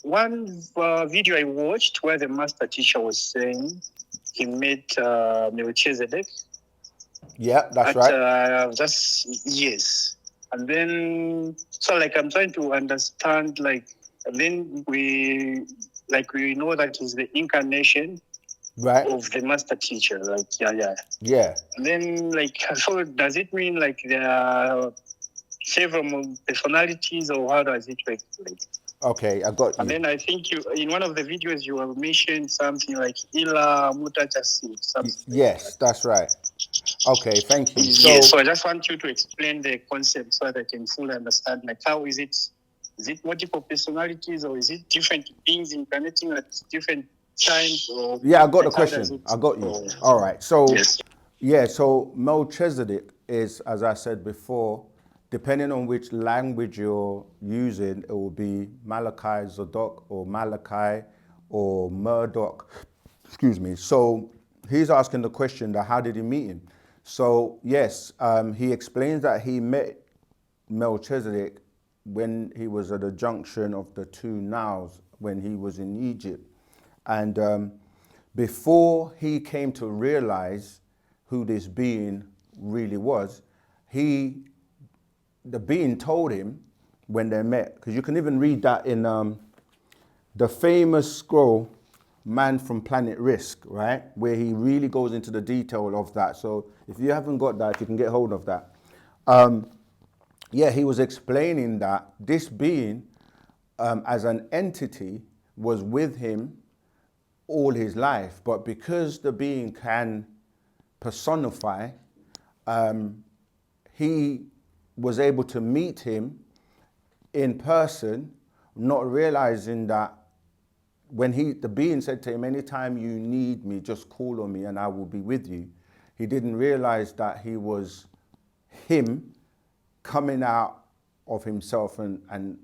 one video I watched where the master teacher was saying he met Melchizedek. Yeah, that's right. Yes. And then, so like I'm trying to understand, like, and then we know that is the incarnation Right. of the master teacher. Like, yeah. Yeah. And then, like, so does it mean like there are several personalities, or how does it work? Like, Okay, I got and you. then I think you, in one of the videos, you have mentioned something like Ila Mutachasi, something Yes, like that's right. Okay, thank you. yes, so So I just want you to explain the concept so that I can fully understand. Like, how is it? Is it multiple personalities, or is it different beings incarnating at different times, or yeah, I got the like how does question. it? I got you. Oh, All right. So yes. yeah, so Melchizedek is, as I said before, depending on which language you're using, it will be Malachi Zadok or Malachi or Murdoch. Excuse me. So he's asking the question that how did he meet him? So yes, he explains that he met Melchizedek when he was at the junction of the two Niles when he was in Egypt. And before he came to realize who this being really was, the being told him when they met, because you can even read that in the famous scroll, Man from Planet Risk, right? Where he really goes into the detail of that. So if you haven't got that, you can get hold of that. Yeah, he was explaining that this being, as an entity, was with him all his life. But because the being can personify, he was able to meet him in person, not realizing that when the being said to him, anytime you need me, just call on me and I will be with you. He didn't realize that he was him coming out of himself and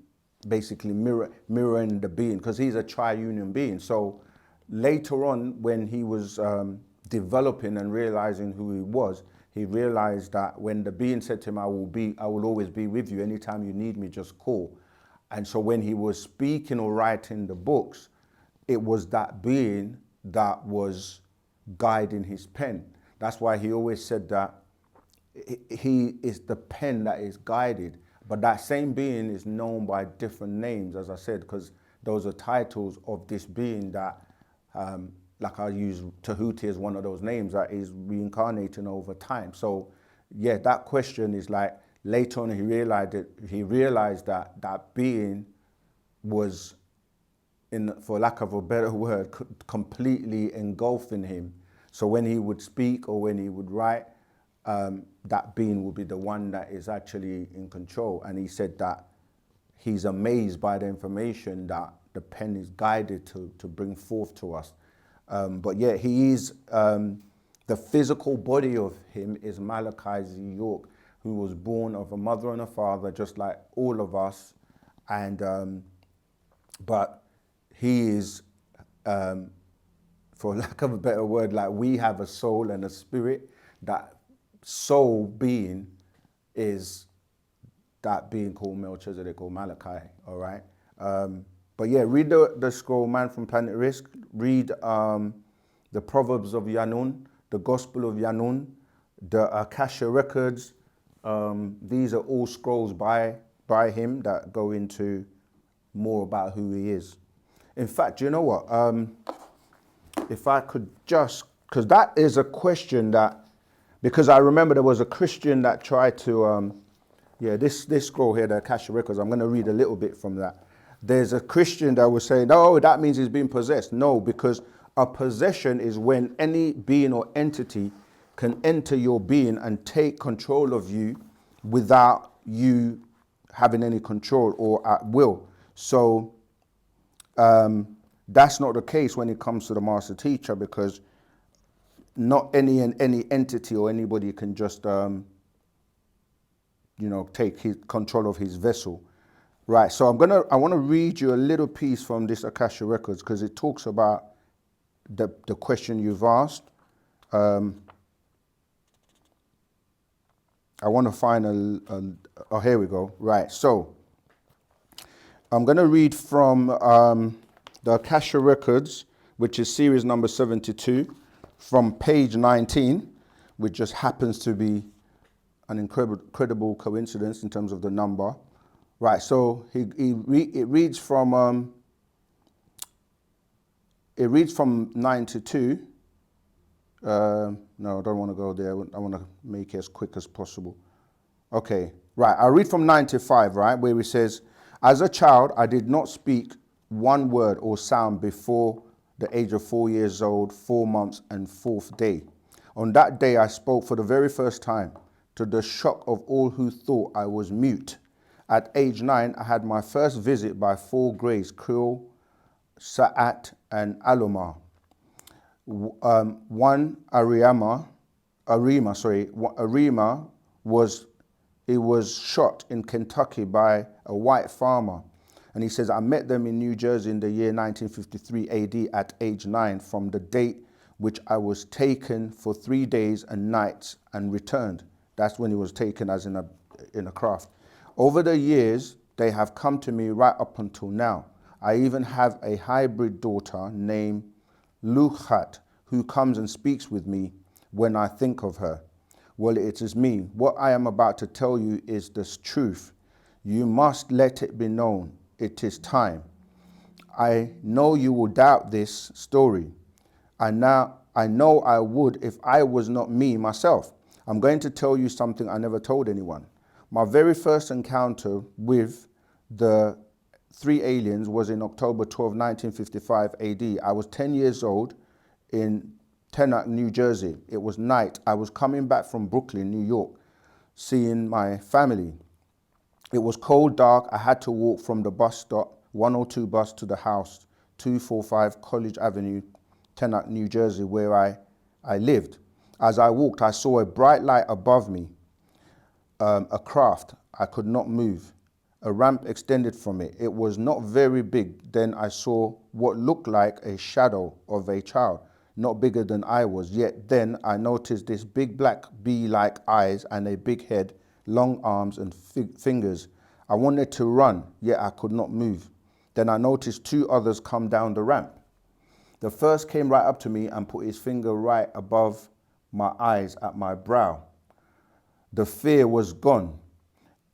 basically mirroring the being, because he's a triunion being. So later on, when he was developing and realizing who he realized that when the being said to him, I will always be with you. Anytime you need me, just call. And so when he was speaking or writing the books, it was that being that was guiding his pen. That's why he always said that he is the pen that is guided, but that same being is known by different names, as I said, because those are titles of this being that, like I use Tahuti as one of those names that is reincarnating over time. So yeah, that question is like later on he realized that that being was, for lack of a better word, completely engulfing him. So when he would speak or when he would write, that being will be the one that is actually in control. And he said that he's amazed by the information that the pen is guided to bring forth to us. But yeah, he is, the physical body of him is Malachi Z. York, who was born of a mother and a father, just like all of us. And, but he is, for lack of a better word, like we have a soul and a spirit. That soul being is that being called Melchizedek or Malachi, all right? But yeah, read the scroll, Man from Planet Risk. Read the Proverbs of Yanun, the Gospel of Yanun, the Akasha Records. These are all scrolls by him that go into more about who he is. In fact, you know what? If I could just, because that is a question that, because I remember there was a Christian that tried to, yeah, this scroll here, the Akasha Records, I'm going to read a little bit from that. There's a Christian that was saying, oh, that means he's being possessed. No, because a possession is when any being or entity can enter your being and take control of you without you having any control or at will. So that's not the case when it comes to the master teacher, because not any entity or anybody can just take his control of his vessel. Right, so I want to read you a little piece from this Akasha Records, because it talks about the question you've asked. I want to find oh, here we go. Right, so I'm going to read from the Akasha Records, which is series number 72, from page 19, which just happens to be an incredible coincidence in terms of the number. Right, so it reads from 92. No, I don't want to go there. I want to make it as quick as possible. Okay, right, I'll read from 95, right, where it says, as a child, I did not speak one word or sound before the age of 4 years old, 4 months, and 4th day. On that day, I spoke for the very first time, to the shock of all who thought I was mute. At age 9, I had my first visit by 4 greys, Krill, Sa'at, and Alomar. One Arima was shot in Kentucky by a white farmer. And he says, I met them in New Jersey in the year 1953 AD at age 9 from the date which I was taken for 3 days and nights and returned. That's when he was taken as in a craft. Over the years, they have come to me right up until now. I even have a hybrid daughter named Luchat who comes and speaks with me when I think of her. Well, it is me. What I am about to tell you is the truth. You must let it be known. It is time. I know you will doubt this story. I know I would if I was not me myself. I'm going to tell you something I never told anyone. My very first encounter with the 3 aliens was in October 12, 1955 AD. I was 10 years old in Teaneck, New Jersey. It was night. I was coming back from Brooklyn, New York, seeing my family. It was cold, dark. I had to walk from the bus stop, 102 bus, to the house, 245 College Avenue, Teaneck, New Jersey, where I lived. As I walked, I saw a bright light above me, a craft. I could not move. A ramp extended from it. It was not very big. Then I saw what looked like a shadow of a child, not bigger than I was. Yet then I noticed this big black bee-like eyes and a big head, long arms and fingers. I wanted to run, yet I could not move. Then I noticed 2 others come down the ramp. The first came right up to me and put his finger right above my eyes at my brow. The fear was gone.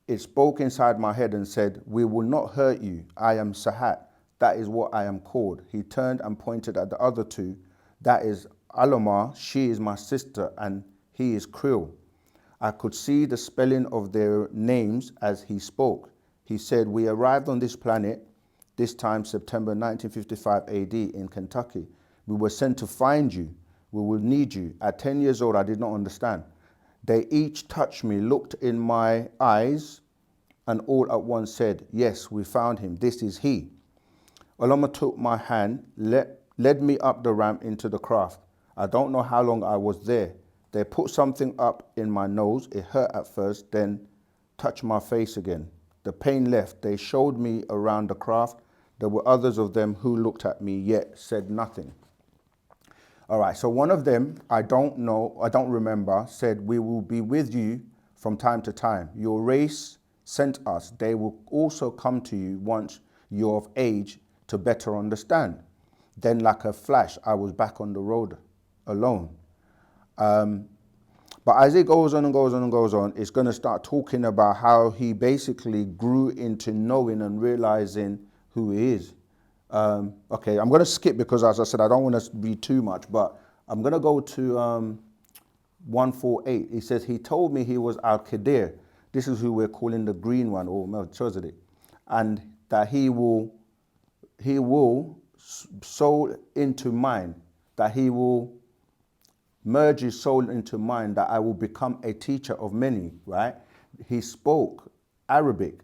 It spoke inside my head and said, we will not hurt you. I am Sahat. That is what I am called. He turned and pointed at the other 2. That is Alomar. She is my sister and he is Krill. I could see the spelling of their names as he spoke. He said, we arrived on this planet, this time September 1955 AD in Kentucky. We were sent to find you. We will need you. At 10 years old, I did not understand. They each touched me, looked in my eyes, and all at once said, yes, we found him. This is he. Aloma took my hand, led me up the ramp into the craft. I don't know how long I was there. They put something up in my nose. It hurt at first, then touched my face again. The pain left. They showed me around the craft. There were others of them who looked at me, yet said nothing. All right, so one of them, I don't remember, said, we will be with you from time to time. Your race sent us. They will also come to you once you're of age to better understand. Then like a flash, I was back on the road alone. But as it goes on and goes on and goes on, it's going to start talking about how he basically grew into knowing and realizing who he is. Okay, I'm going to skip because, as I said, I don't want to read too much, but I'm going to go to 148. He says, he told me he was Al-Qadir. This is who we're calling the green one, or Melchizedek, and that he will soul into mine, that he will merge his soul into mine, that I will become a teacher of many, right? He spoke Arabic.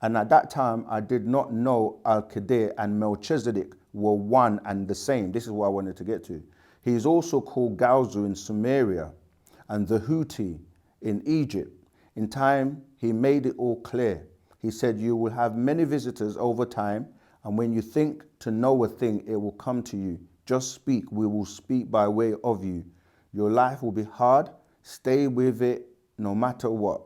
And at that time, I did not know Al-Qadir and Melchizedek were one and the same. This is what I wanted to get to. He is also called Gauzu in Sumeria and the Houthi in Egypt. In time, he made it all clear. He said, you will have many visitors over time, and when you think to know a thing, it will come to you. Just speak, we will speak by way of you. Your life will be hard. Stay with it no matter what.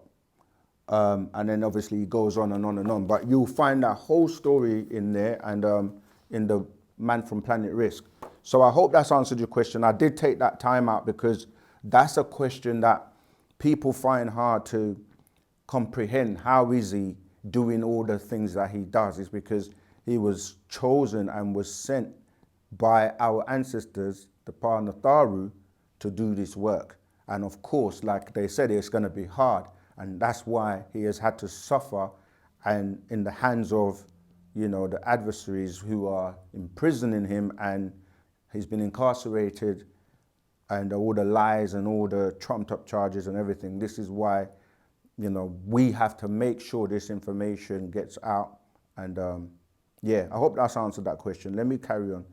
And then obviously he goes on and on and on. But you'll find that whole story in there and in the Man from Planet Risk. So I hope that's answered your question. I did take that time out because that's a question that people find hard to comprehend. How is he doing all the things that he does? It's because he was chosen and was sent by our ancestors, the Panatharu, to do this work. And of course, like they said, it's going to be hard. And that's why he has had to suffer and in the hands of, you know, the adversaries who are imprisoning him, and he's been incarcerated, and all the lies and all the trumped up charges and everything. This is why, you know, we have to make sure this information gets out. And yeah, I hope that's answered that question. Let me carry on.